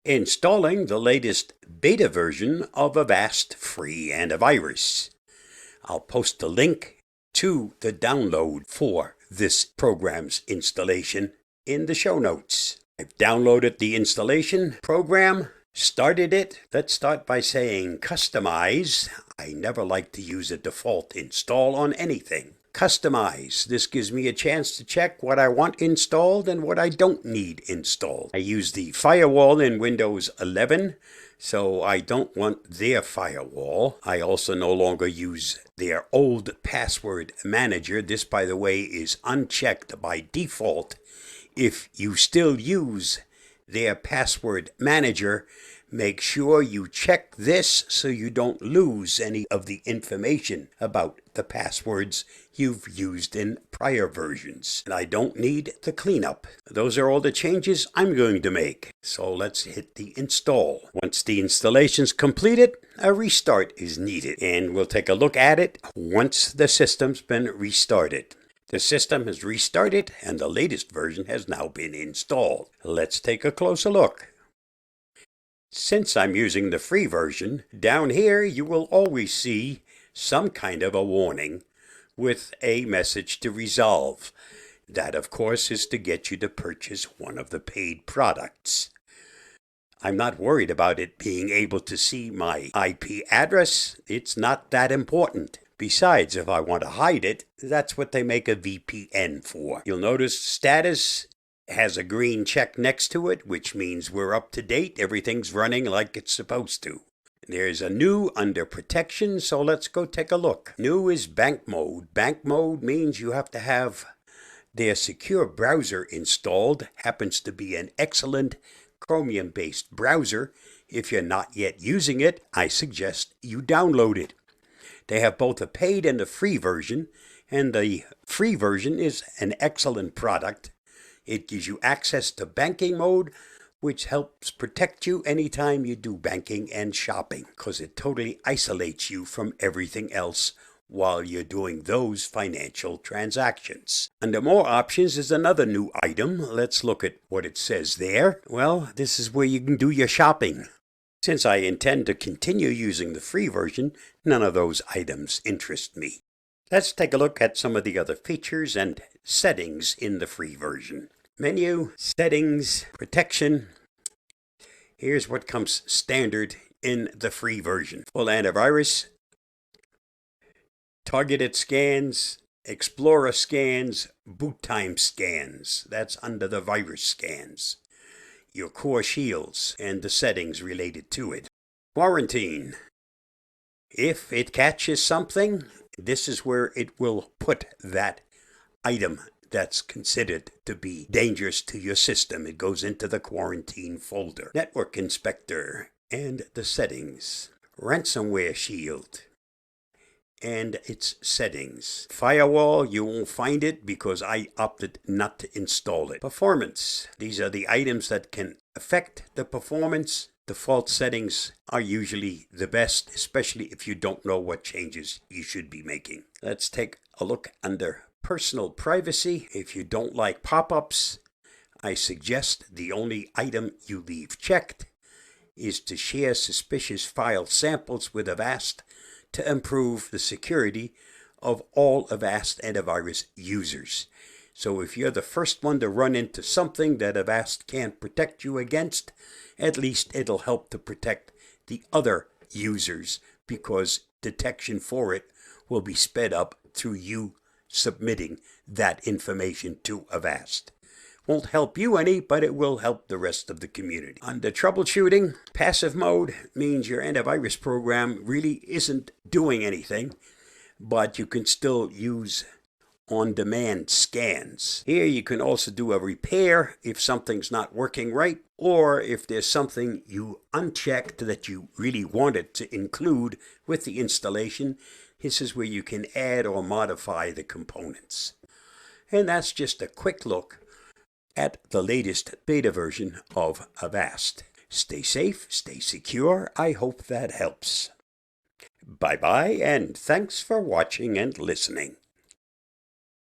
Installing the latest beta version of Avast Free Antivirus. I'll post a link to the download for this program's installation in the show notes. I've downloaded the installation program, started it. Let's start by saying customize. I never like to use a default install on anything. Customize. This gives me a chance to check what I want installed and what I don't need installed. I use the firewall in Windows 11, so I don't want their firewall. I also no longer use their old password manager. This, by the way, is unchecked by default. If you still use their password manager, make sure you check this so you don't lose any of the information about the passwords you've used in prior versions. And I don't need the cleanup. Those are all the changes I'm going to make. So let's hit the install. Once the installation's completed, a restart is needed. And we'll take a look at it once the system's been restarted. The system has restarted and the latest version has now been installed. Let's take a closer look. Since I'm using the free version, down here you will always see some kind of a warning with a message to resolve. That, of course, is to get you to purchase one of the paid products. I'm not worried about it being able to see my IP address. It's not that important. Besides, if I want to hide it, that's what they make a VPN for. You'll notice status has a green check next to it, which means we're up to date. Everything's running like it's supposed to. There's a new under protection, so let's go take a look. New is bank mode. Bank mode means you have to have their secure browser installed. Happens to be an excellent Chromium-based browser. If you're not yet using it, I suggest you download it. They have both a paid and a free version, and the free version is an excellent product. It gives you access to banking mode, which helps protect you anytime you do banking and shopping, because it totally isolates you from everything else while you're doing those financial transactions. Under more options is another new item. Let's look at what it says there. Well, this is where you can do your shopping. Since I intend to continue using the free version, none of those items interest me. Let's take a look at some of the other features and settings in the free version. Menu, settings, protection. Here's what comes standard in the free version. Full antivirus, targeted scans, Explorer scans, boot time scans. That's under the virus scans. Your core shields and the settings related to it. Quarantine. If it catches something, this is where it will put that item that's considered to be dangerous to your system. It goes into the quarantine folder. Network inspector and the settings. Ransomware shield and its settings. Firewall, you won't find it because I opted not to install it. Performance. These are the items that can affect the performance. Default settings are usually the best, especially if you don't know what changes you should be making. Let's take a look under personal privacy. If you don't like pop-ups, I suggest the only item you leave checked is to share suspicious file samples with Avast to improve the security of all Avast Antivirus users. So if you're the first one to run into something that Avast can't protect you against, at least it'll help to protect the other users, because detection for it will be sped up through you submitting that information to Avast. Won't help you any, but it will help the rest of the community. Under troubleshooting, passive mode means your antivirus program really isn't doing anything, but you can still use on-demand scans. Here you can also do a repair if something's not working right, or if there's something you unchecked that you really wanted to include with the installation. This is where you can add or modify the components. And that's just a quick look at the latest beta version of Avast. Stay safe, stay secure. I hope that helps. Bye-bye, and thanks for watching and listening.